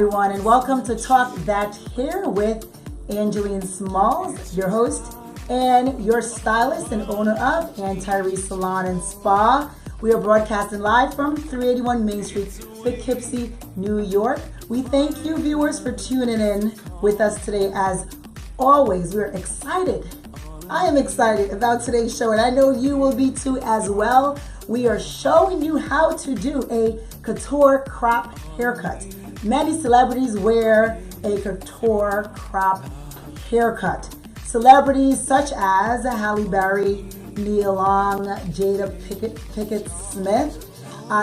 everyone, and welcome to Talk That Hair with Angelline Smalls, your host and your stylist and owner of Angelline Salon and Spa. We are broadcasting live from 381 Main Street, Poughkeepsie, New York. We thank you, viewers, for tuning in with us today. As always, we're excited. I am excited about today's show, and I know you will be too as well. We are showing you how to do a couture crop haircut. Many celebrities wear a couture crop haircut. Celebrities such as Halle Berry, Nia Long, Jada Pinkett Smith.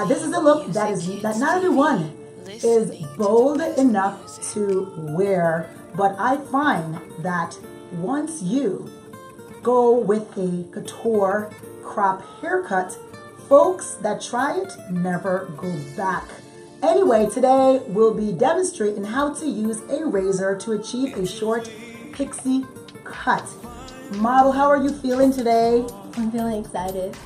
This is a look that not everyone is bold enough to wear, but I find that once you go with a couture crop haircut, folks that try it never go back. Anyway, today we'll be demonstrating how to use a razor to achieve a short pixie cut. Model, how are you feeling today? I'm feeling excited.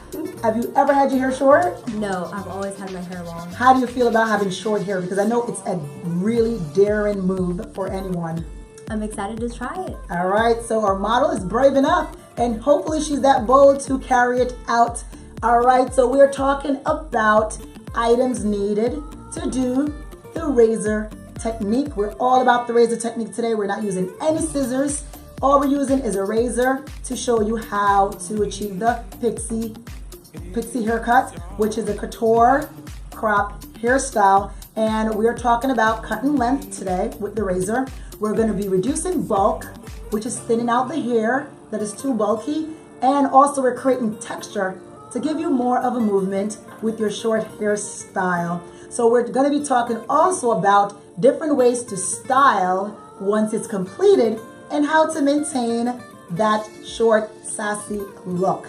Have you ever had your hair short? No, I've always had my hair long. How do you feel about having short hair? Because I know it's a really daring move for anyone. I'm excited to try it. All right, so our model is brave enough, and hopefully she's that bold to carry it out. All right, so we're talking about items needed to do the razor technique. We're all about the razor technique today. We're not using any scissors. All we're using is a razor to show you how to achieve the pixie haircut, which is a couture crop hairstyle. And we're talking about cutting length today with the razor. We're going to be reducing bulk, which is thinning out the hair that is too bulky. And also we're creating texture to give you more of a movement with your short hairstyle. So we're going to be talking also about different ways to style once it's completed and how to maintain that short, sassy look.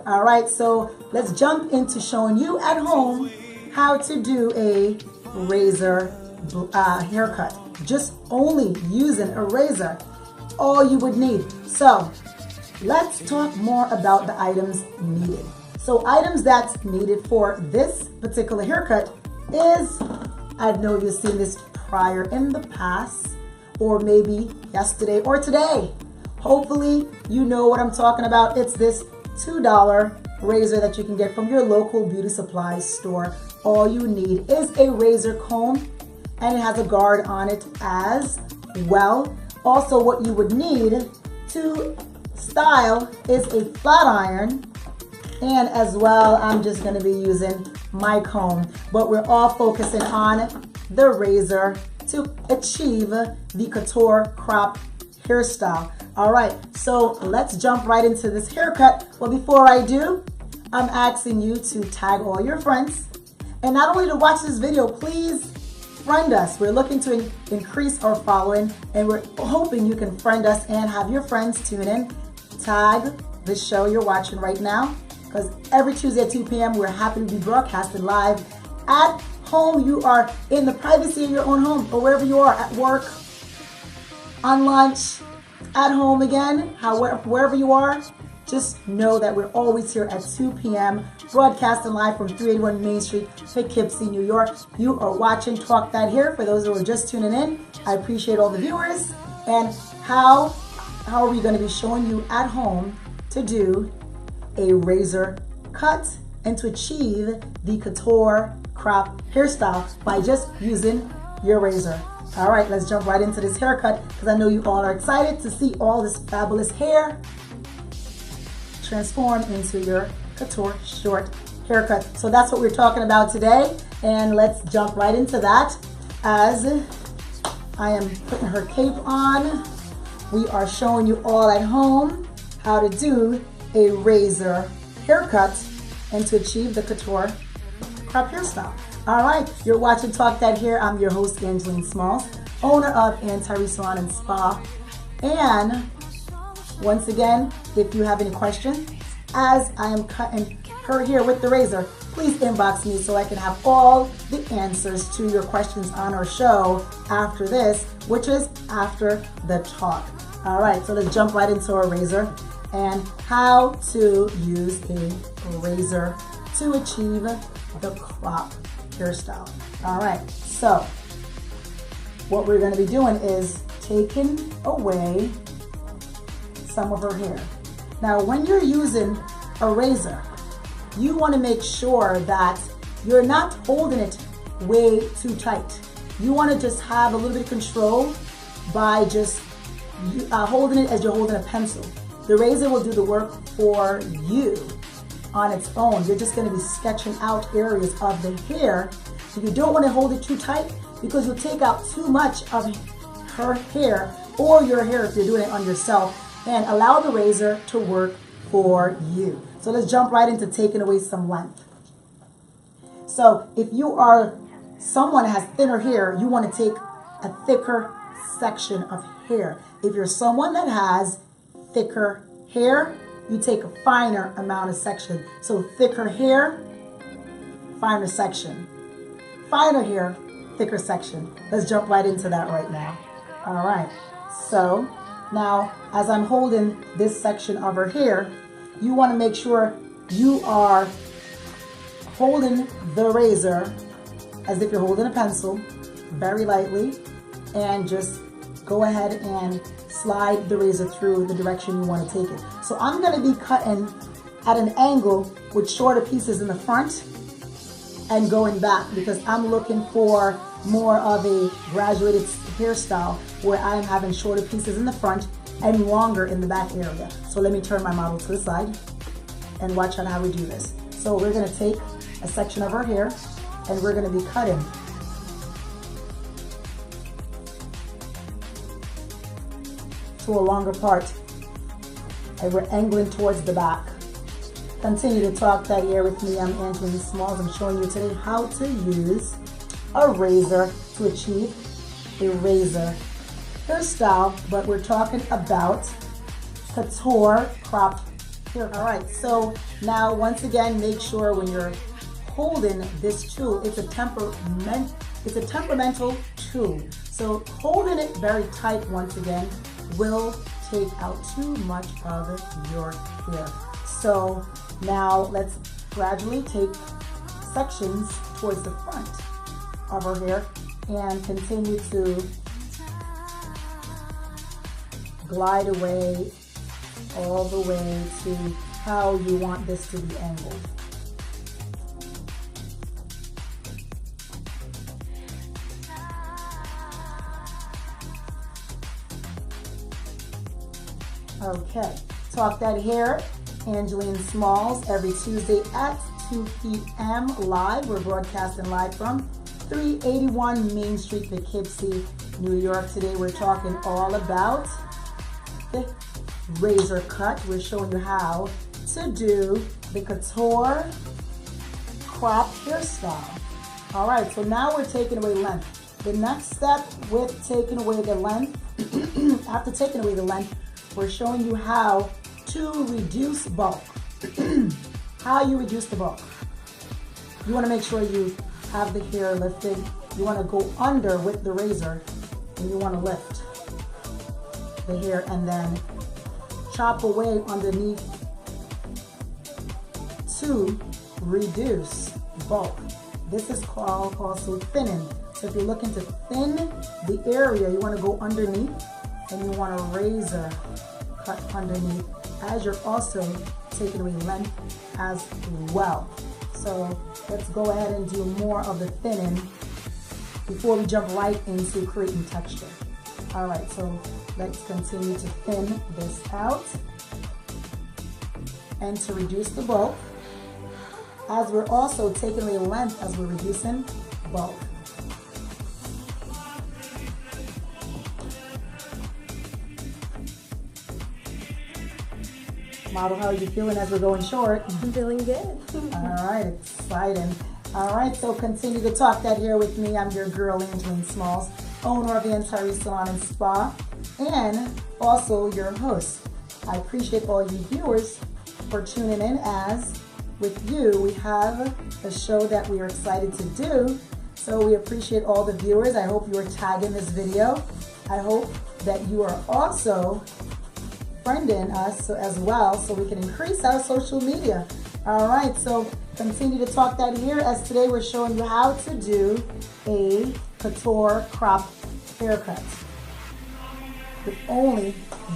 All right, so let's jump into showing you at home how to do a razor haircut. Just only using a razor, all you would need. So let's talk more about the items needed. So items that's needed for this particular haircut is, I know you've seen this prior in the past, or maybe yesterday or today. Hopefully you know what I'm talking about. It's this $2 razor that you can get from your local beauty supply store. All you need is a razor comb, and it has a guard on it as well. Also, what you would need to style is a flat iron, and as well, I'm just gonna be using my comb, but we're all focusing on the razor to achieve the couture crop hairstyle. All right, so let's jump right into this haircut. Well, before I do, I'm asking you to tag all your friends, and not only to watch this video, please friend us. We're looking to increase our following, and we're hoping you can friend us and have your friends tune in. Tag the show you're watching right now, because every Tuesday at 2 p.m. we're happy to be broadcasting live at home. You are in the privacy of your own home, or wherever you are, at work, on lunch, at home again, wherever you are. Just know that we're always here at 2 p.m. broadcasting live from 381 Main Street, Poughkeepsie, New York. You are watching Talk That Hair. For those who are just tuning in, I appreciate all the viewers. And how are we going to be showing you at home to do a razor cut and to achieve the couture crop hairstyle by just using your razor. All right, let's jump right into this haircut, because I know you all are excited to see all this fabulous hair transform into your couture short haircut. So that's what we're talking about today, and let's jump right into that. As I am putting her cape on, we are showing you all at home how to do a razor haircut and to achieve the couture crop hairstyle. All right, you're watching Talk That Hair. I'm your host, Angelline Smalls, owner of Angelline Salon and Spa. And once again, if you have any questions, as I am cutting her hair with the razor, please inbox me so I can have all the answers to your questions on our show after this, which is after the talk. All right, so let's jump right into our razor and how to use a razor to achieve the crop hairstyle. All right, so what we're going to be doing is taking away some of her hair. Now, when you're using a razor, you want to make sure that you're not holding it way too tight. You want to just have a little bit of control by just holding it as you're holding a pencil. The razor will do the work for you on its own. You're just going to be sketching out areas of the hair. So you don't want to hold it too tight because you'll take out too much of her hair or your hair if you're doing it on yourself, and allow the razor to work for you. So let's jump right into taking away some length. So if you are someone that has thinner hair, you want to take a thicker section of hair. If you're someone that has thicker hair, you take a finer amount of section. So thicker hair, finer section. Finer hair, thicker section. Let's jump right into that right now. All right. So now, as I'm holding this section of her hair, you want to make sure you are holding the razor as if you're holding a pencil, very lightly, and just go ahead and slide the razor through the direction you want to take it. So I'm going to be cutting at an angle with shorter pieces in the front and going back, because I'm looking for more of a graduated hairstyle where I'm having shorter pieces in the front and longer in the back area. So let me turn my model to the side and watch on how we do this. So we're going to take a section of our hair and we're going to be cutting to a longer part, and we're angling towards the back. Continue to talk that hair with me. I'm Angelline Smalls. I'm showing you today how to use a razor to achieve a razor hairstyle, but we're talking about couture cropped hair. All right, so now once again, make sure when you're holding this tool, it's a temperamental tool. So holding it very tight once again will take out too much of your hair. So now let's gradually take sections towards the front of our hair and continue to glide away all the way to how you want this to be angled. Okay, Talk That Hair, Angelline Smalls, every Tuesday at 2 p.m. live. We're broadcasting live from 381 Main Street, Poughkeepsie, New York. Today we're talking all about the razor cut. We're showing you how to do the couture crop hairstyle. All right, so now we're taking away length. The next step with taking away the length, after taking away the length, we're showing you how to reduce bulk. How you reduce the bulk. You want to make sure you have the hair lifted. You want to go under with the razor and you want to lift the hair and then chop away underneath to reduce bulk. This is called also thinning. So if you're looking to thin the area, you want to go underneath and you want to razor cut underneath as you're also taking away length as well. So let's go ahead and do more of the thinning before we jump right into creating texture. All right, so let's continue to thin this out and to reduce the bulk as we're also taking away length as we're reducing bulk. Model, how are you feeling as we're going short? I'm feeling good. All right, exciting. All right, so continue to talk that hair with me. I'm your girl, Angelline Smalls, owner of the entire salon and spa, and also your host. I appreciate all you viewers for tuning in, as with you, we have a show that we are excited to do. So we appreciate all the viewers. I hope you are tagging this video. I hope that you are also friending us as well so we can increase our social media. All right, so continue to talk that hair, as today we're showing you how to do a couture crop haircut with only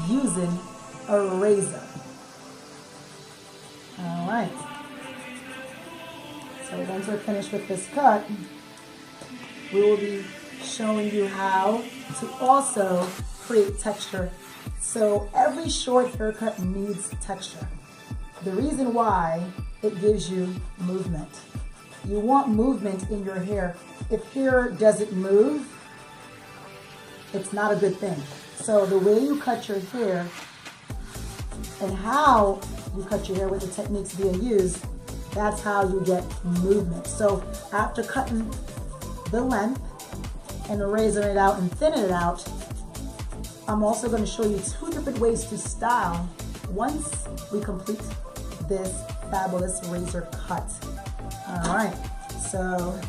using a razor. All right. So once we're finished with this cut, we will be showing you how to also create texture. So every short haircut needs texture. The reason why, it gives you movement. You want movement in your hair. If hair doesn't move, it's not a good thing. So the way you cut your hair and how you cut your hair with the techniques being used, that's how you get movement. So after cutting the length and razoring it out and thinning it out, I'm also going to show you 2 different ways to style once we complete this fabulous razor cut. All right, so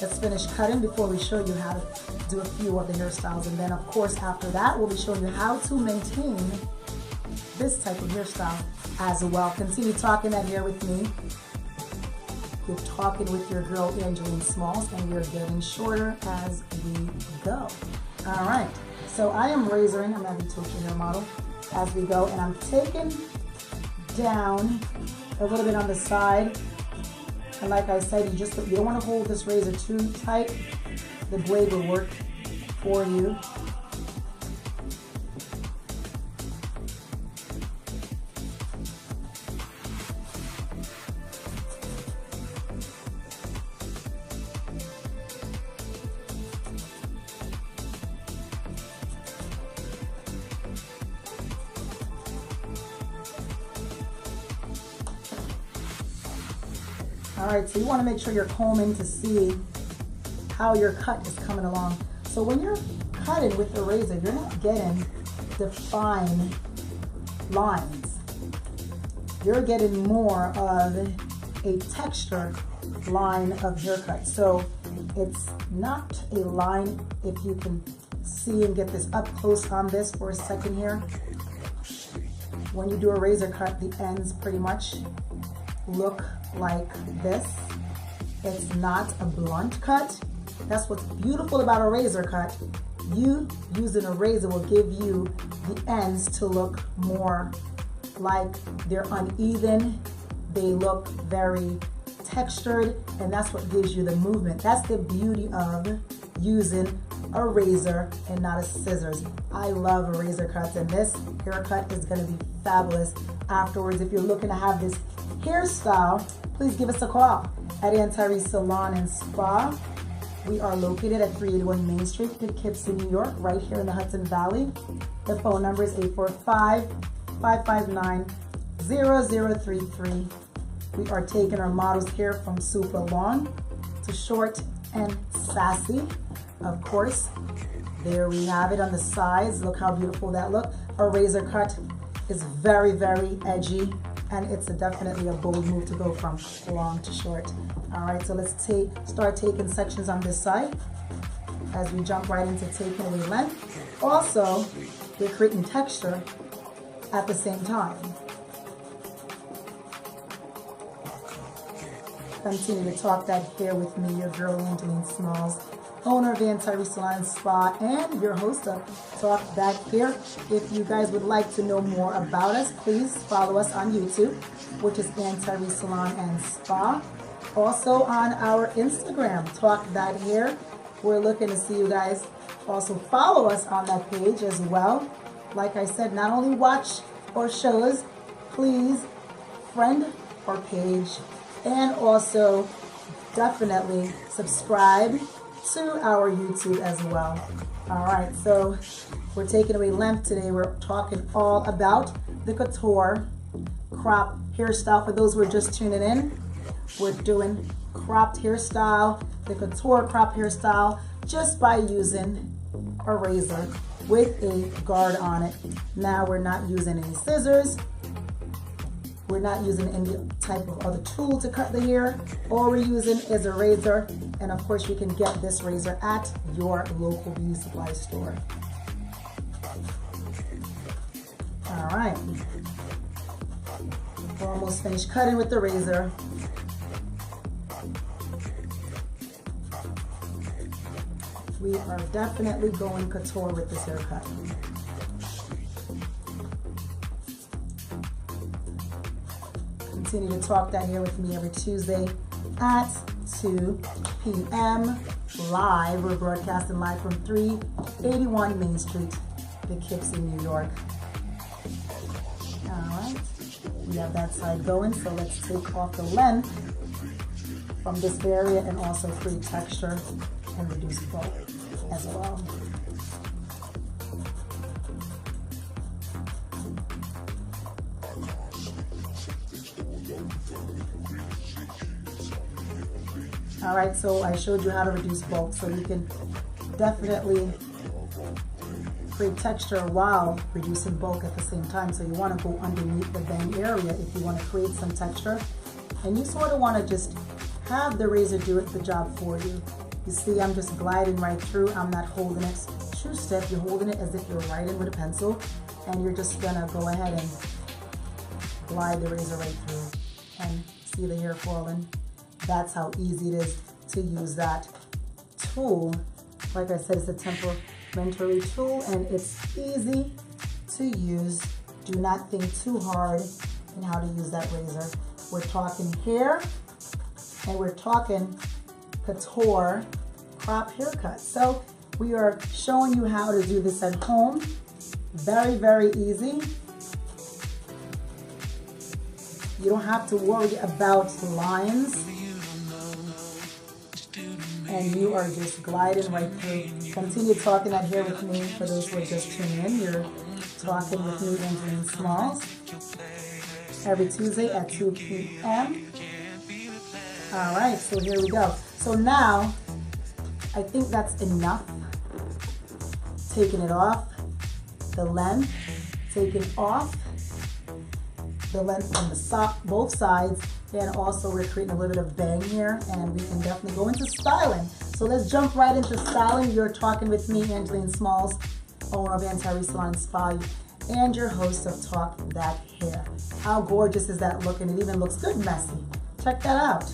let's finish cutting before we show you how to do a few of the hairstyles. And then of course after that, we'll be showing you how to maintain this type of hairstyle as well. Continue talking that hair with me. You're talking with your girl Angelline Smalls, and we're getting shorter as we go. All right, so I am razoring, I'm gonna be teaching your model as we go, and I'm taking down a little bit on the side. And like I said, you don't want to hold this razor too tight. The blade will work for you. All right, so you want to make sure you're combing to see how your cut is coming along. So when you're cutting with the razor, you're not getting defined lines. You're getting more of a texture line of haircut. So it's not a line. If you can see and get this up close on this for a second here. When you do a razor cut, the ends pretty much look like this. It's not a blunt cut. That's what's beautiful about a razor cut. You using a razor will give you the ends to look more like they're uneven. They look very textured, and that's what gives you the movement. That's the beauty of using a razor and not a scissors. I love razor cuts, and this haircut is going to be fabulous afterwards. If you're looking to have this hairstyle, please give us a call at Angelline Salon and Spa. We are located at 381 Main Street, Poughkeepsie, New York, right here in the Hudson Valley. The phone number is 845-559-0033. We are taking our models here from super long to short and sassy. Of course, there we have it on the sides. Look how beautiful that looks. A razor cut is very, very edgy, and it's definitely a bold move to go from long to short. All right, so let's start taking sections on this side as we jump right into taking away length. Also, we're creating texture at the same time. Continue to talk that hair with me, your girl Angelline Smalls, owner of Angelline Salon and Spa, and your host of Talk That Hair. If you guys would like to know more about us, please follow us on YouTube, which is Angelline Salon and Spa. Also on our Instagram, Talk That Hair. We're looking to see you guys also follow us on that page as well. Like I said, not only watch our shows, please friend our page, and also definitely subscribe to our YouTube as well. All right, so we're taking away length today. We're talking all about the couture crop hairstyle. For those who are just tuning in, we're doing cropped hairstyle, the couture crop hairstyle, just by using a razor with a guard on it. Now we're not using any scissors. We're not using any type of other tool to cut the hair. All we're using is a razor, and of course you can get this razor at your local beauty supply store. All right, we're almost finished cutting with the razor. We are definitely going couture with this haircut. Continue to talk that hair with me every Tuesday at 2 p.m. live. We're broadcasting live from 381 Main Street, Poughkeepsie, New York. All right, we have that side going, so let's take off the length from this area and also free texture and reduce bulk as well. All right, so I showed you how to reduce bulk, so you can definitely create texture while reducing bulk at the same time. So you want to go underneath the bang area if you want to create some texture, and you sort of want to just have the razor do the job for you. You see, I'm just gliding right through. I'm not holding it true stiff. You're holding it as if you're writing with a pencil, and you're just gonna go ahead and glide the razor right through and see the hair falling. That's how easy it is to use that tool. Like I said, it's a temporary tool and it's easy to use. Do not think too hard in how to use that razor. We're talking hair and we're talking couture crop haircut. So we are showing you how to do this at home. Very, very easy. You don't have to worry about lines. And you are just gliding right through. Continue talking that hair with me. For those who are just tuning in, you're talking with me, Angelline Smalls, every Tuesday at 2 p.m. All right, so here we go. So now, I think that's enough. Taking it off, the length, taking off the length from the both sides. And also we're creating a little bit of bang here, and we can definitely go into styling. So let's jump right into styling. You're talking with me, Angelline Smalls, owner of SALON Spa, and your host of Talk That Hair. How gorgeous is that looking? It even looks good messy. Check that out.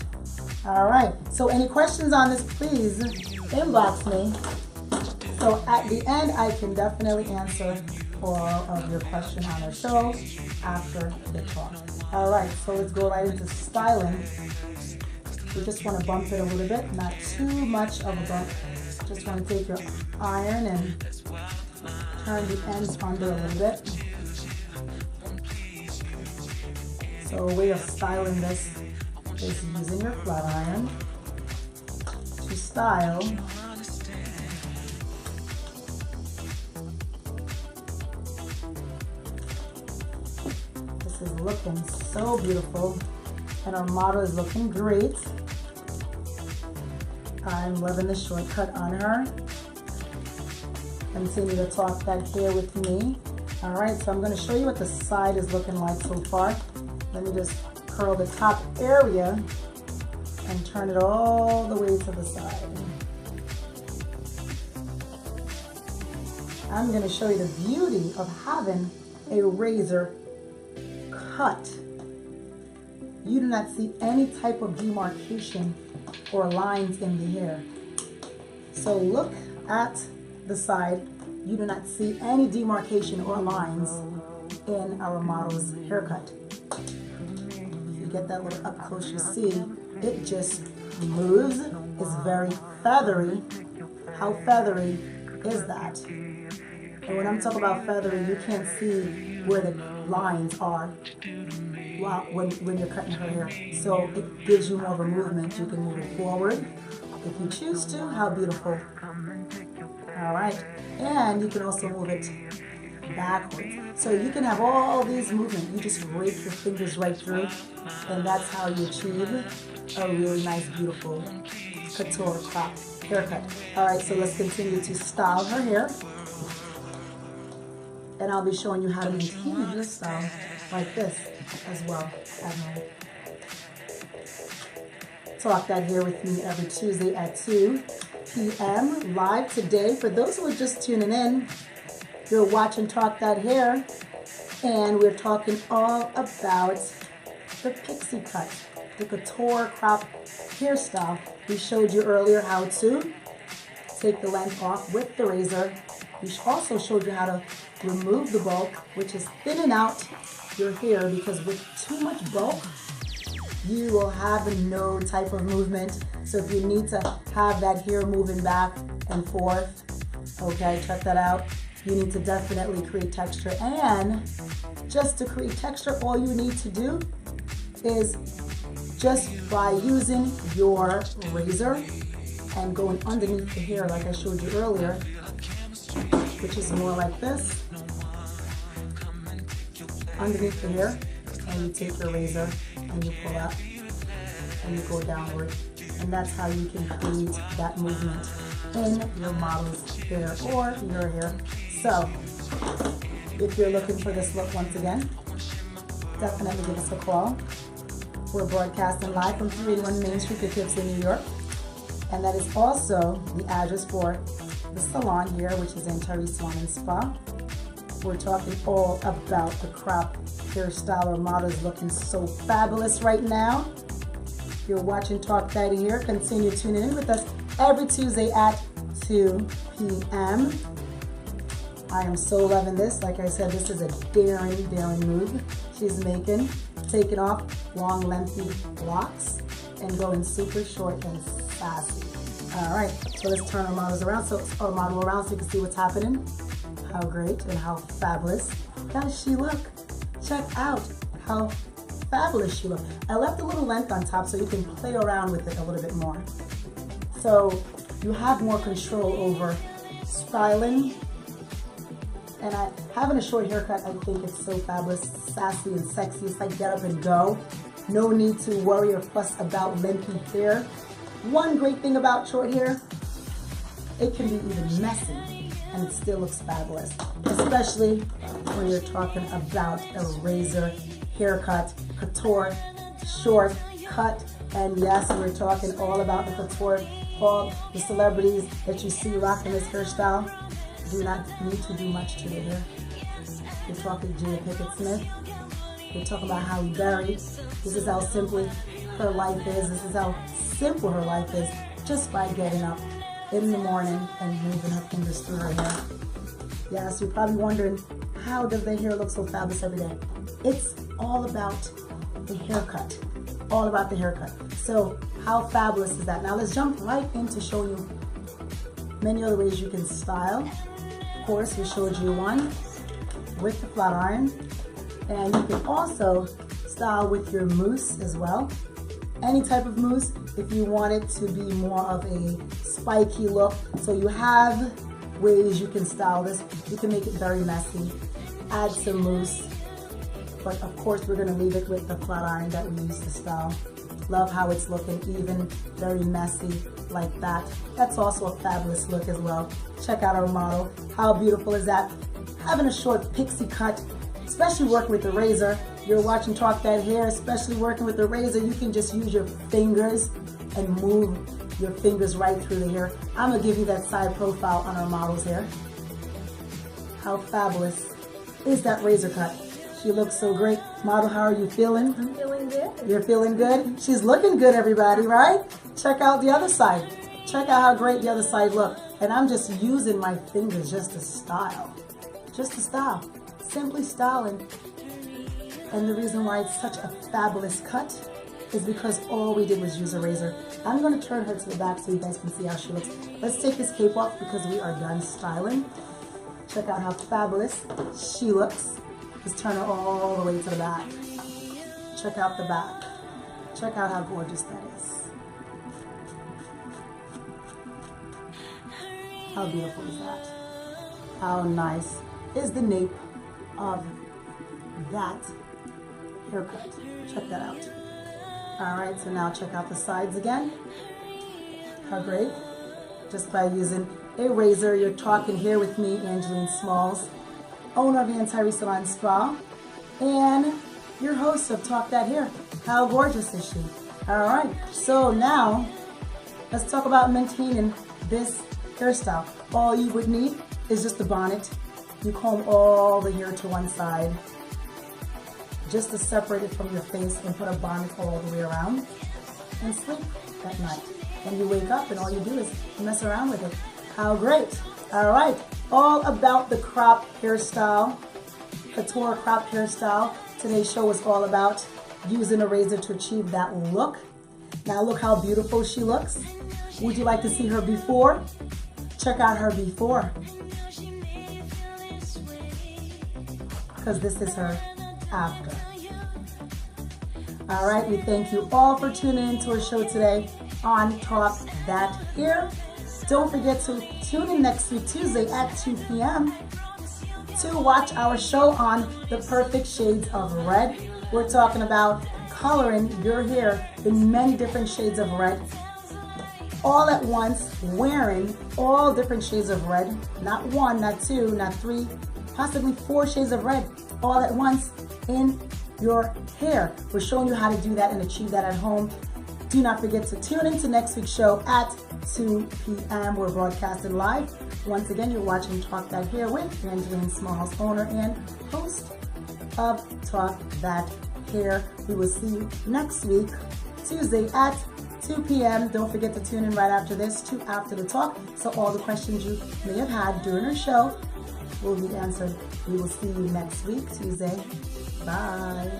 All right, so any questions on this, please inbox me. So at the end, I can definitely answer all of your questions on our show after the talk. All right, so let's go right into styling. We just want to bump it a little bit, not too much of a bump. Just want to take your iron and turn the ends under a little bit. So a way of styling this is using your flat iron to style. Is looking so beautiful, and our model is looking great. I'm loving the shortcut on her. Continue to talk that hair with me. All right, so I'm going to show you what the side is looking like so far. Let me just curl the top area and turn it all the way to the side. I'm going to show you the beauty of having a razor cut. You do not see any type of demarcation or lines in the hair. So look at the side. You do not see any demarcation or lines in our model's haircut. If you get that little up close, you see it just moves. It's very feathery. How feathery is that? And when I'm talking about feathery, you can't see where the lines are when you're cutting her hair. So it gives you more of a movement. You can move it forward if you choose to. How beautiful. All right. And you can also move it backwards. So you can have all these movements. You just rake your fingers right through, and that's how you achieve a really nice, beautiful couture crop haircut. All right, so let's continue to style her hair. And I'll be showing you how to maintain a hairstyle like this as well at home. Talk that hair with me every Tuesday at 2 p.m. live today. For those who are just tuning in, you're watching Talk That Hair, and we're talking all about the pixie cut, the couture crop hairstyle. We showed you earlier how to take the length off with the razor. We also showed you how to remove the bulk, which is thinning out your hair, because with too much bulk, you will have no type of movement. So if you need to have that hair moving back and forth, okay, check that out. You need to definitely create texture. And just to create texture, all you need to do is just by using your razor and going underneath the hair like I showed you earlier, which is more like this, underneath the hair, and you take your razor and you pull up and you go downward. And that's how you can create that movement in your model's hair or your hair. So if you're looking for this look once again, definitely give us a call. We're broadcasting live from 381 Main Street, Poughkeepsie, New York. And that is also the address for the salon here, which is Angelline Salon and Spa. We're talking all about the crop hairstyle. Our model is looking so fabulous right now. If you're watching Talk Daddy here, continue tuning in with us every Tuesday at 2 p.m. I am so loving this. Like I said, this is a daring move she's making. Taking off long, lengthy locks and going super short and sassy. All right, so let's turn our model around so you can see what's happening. How great and how fabulous does she look? Check out how fabulous she looks. I left a little length on top so you can play around with it a little bit more. So you have more control over styling. And having a short haircut, I think it's so fabulous, sassy and sexy. It's like get up and go. No need to worry or fuss about lengthy hair. One great thing about short hair, it can be even messy and it still looks fabulous, especially when you're talking about a razor haircut, couture, short cut. And yes, we're talking all about the couture. All the celebrities that you see rocking this hairstyle do not need to do much to their hair. You're talking to Jada Pinkett Smith. We're talking about Halle Berry. This is how simply her life is. This is how simple her life is, just by getting up in the morning and moving her fingers through her hair. Yes, you're probably wondering, how does the hair look so fabulous every day? It's all about the haircut. All about the haircut. So how fabulous is that? Now let's jump right into showing you many other ways you can style. Of course, we showed you one with the flat iron, and you can also style with your mousse as well. Any type of mousse, if you want it to be more of a spiky look. So you have ways you can style this. You can make it very messy, add some mousse, but of course we're gonna leave it with the flat iron that we used to style. Love how it's looking, even very messy like that. That's also a fabulous look as well. Check out our model. How beautiful is that? Having a short pixie cut, especially working with the razor. You're watching Talk That Hair, especially working with the razor, you can just use your fingers and move your fingers right through the hair. I'm gonna give you that side profile on our models here. How fabulous is that razor cut? She looks so great. Model, how are you feeling? I'm feeling good. You're feeling good? She's looking good, everybody, right? Check out the other side. Check out how great the other side looks. And I'm just using my fingers just to style. Just to style. Simply styling. And the reason why it's such a fabulous cut is because all we did was use a razor. I'm going to turn her to the back so you guys can see how she looks. Let's take this cape off because we are done styling. Check out how fabulous she looks. Let's turn her all the way to the back. Check out the back. Check out how gorgeous that is. How beautiful is that? How nice is the nape of that haircut? Check that out. All right, so now check out the sides again. How great. Just by using a razor, you're talking here with me, Angelline Smalls, owner of Angelline Salon Spa, and your host of Talk That Hair. How gorgeous is she? All right, so now let's talk about maintaining this hairstyle. All you would need is just a bonnet. You comb all the hair to one side, just to separate it from your face, and put a bonnet all the way around and sleep at night. And you wake up and all you do is mess around with it. How great. All right. All about the crop hairstyle, couture crop hairstyle. Today's show is all about using a razor to achieve that look. Now look how beautiful she looks. Would you like to see her before? Check out her before. Because this is her after. All right, we thank you all for tuning in to our show today on Talk That Hair. Don't forget to tune in next week, Tuesday at 2 p.m. to watch our show on the perfect shades of red. We're talking about coloring your hair in many different shades of red, all at once, wearing all different shades of red, not one, not two, not three, possibly 4 shades of red, all at once in your hair. We're showing you how to do that and achieve that at home. Do not forget to tune into next week's show at 2 p.m. We're broadcasting live. Once again, you're watching Talk That Hair with Angelline Smalls, owner and host of Talk That Hair. We will see you next week, Tuesday at 2 p.m. Don't forget to tune in right after this to After the Talk, so all the questions you may have had during our show will be answered. We will see you next week, Tuesday. Bye.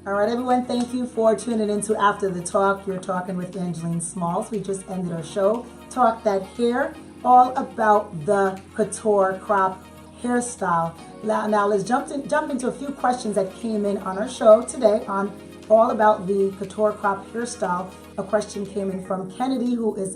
All right, everyone, thank you for tuning in to After the Talk. You're talking with Angelline Smalls. We just ended our show, Talk That Hair, all about the couture crop hairstyle. Now let's jump into a few questions that came in on our show today on all about the couture crop hairstyle. A question came in from Kennedy, who is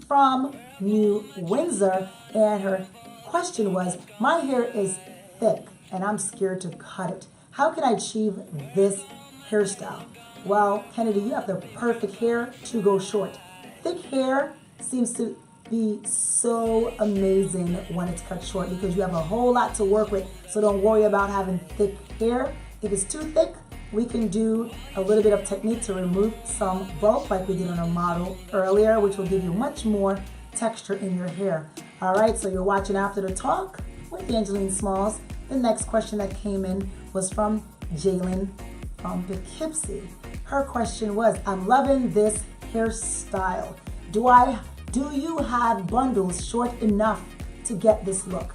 from New Windsor, and her question was, my hair is thick and I'm scared to cut it. How can I achieve this hairstyle? Well, Kennedy, you have the perfect hair to go short. Thick hair seems to be so amazing when it's cut short because you have a whole lot to work with, so don't worry about having thick hair. If it's too thick, we can do a little bit of technique to remove some bulk like we did on our model earlier, which will give you much more texture in your hair. All right, so you're watching After the Talk with Angelline Smalls. The next question that came in was from Jalen from Poughkeepsie. Her question was, I'm loving this hairstyle. Do you have bundles short enough to get this look?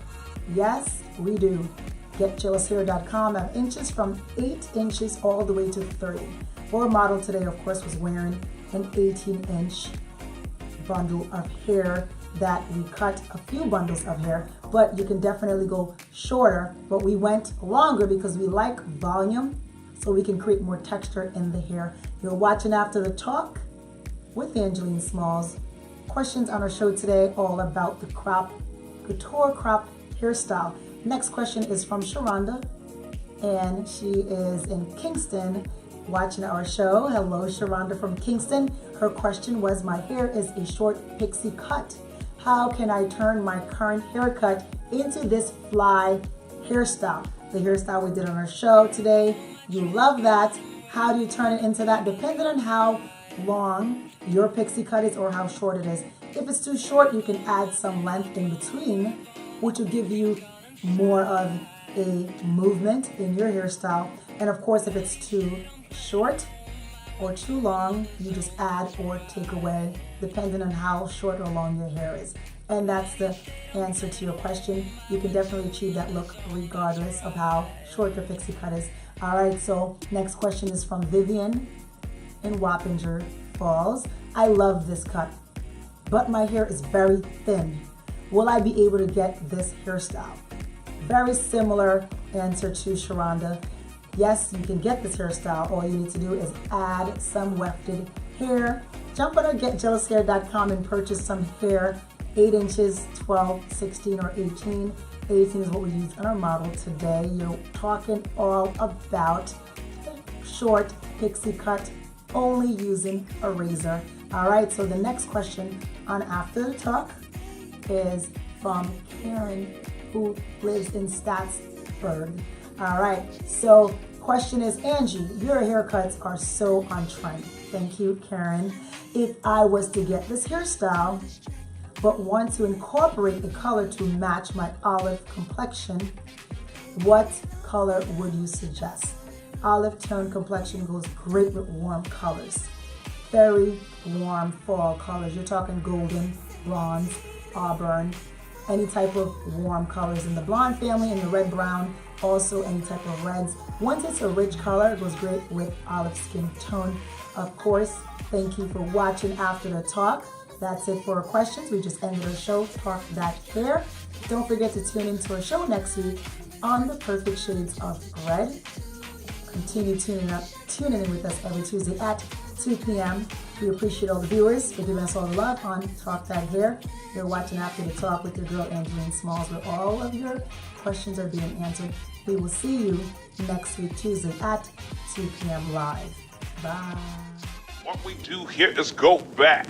Yes, we do. GetJealousHair.com have inches from 8 inches all the way to 30. Our model today, of course, was wearing an 18-inch bundle of hair that we cut a few bundles of hair, but you can definitely go shorter, but we went longer because we like volume, so we can create more texture in the hair. You're watching After the Talk with Angelline Smalls. Questions on our show today all about the couture crop hairstyle. Next question is from Sharonda, and she is in Kingston watching our show. Hello, Sharonda from Kingston. Her question was, my hair is a short pixie cut. How can I turn my current haircut into this fly hairstyle? The hairstyle we did on our show today. You love that. How do you turn it into that? Depending on how long your pixie cut is or how short it is. If it's too short, you can add some length in between, which will give you more of a movement in your hairstyle. And of course, if it's too short or too long, you just add or take away depending on how short or long your hair is. And that's the answer to your question. You can definitely achieve that look regardless of how short your pixie cut is. All right, so next question is from Vivian in Wappinger Falls. I love this cut, but my hair is very thin. Will I be able to get this hairstyle? Very similar answer to Sharonda. Yes, you can get this hairstyle. All you need to do is add some wefted hair. Jump on our GetJealousHair.com and purchase some hair, 8 inches, 12, 16, or 18. 18 is what we use on our model today. You're talking all about short pixie cut, only using a razor. All right, so the next question on After the Talk is from Karen, who lives in Statsburg. All right, so question is, Angie, your haircuts are so on trend. Thank you, Karen. If I was to get this hairstyle, but want to incorporate a color to match my olive complexion, what color would you suggest? Olive tone complexion goes great with warm colors. Very warm fall colors. You're talking golden bronze, auburn, any type of warm colors in the blonde family, in the red brown, also any type of reds. Once it's a rich color, it goes great with olive skin tone. Of course, thank you for watching After the Talk. That's it for our questions. We just ended our show, Talk That Hair. Don't forget to tune into our show next week on the perfect shades of red. Continue tuning in with us every Tuesday at 2 p.m. We appreciate all the viewers for giving us all the love on Talk That Hair. You're watching After the Talk with your girl Angelline Smalls, where all of your questions are being answered. We will see you next week, Tuesday at 2 p.m. live. Bye. What we do here is go back.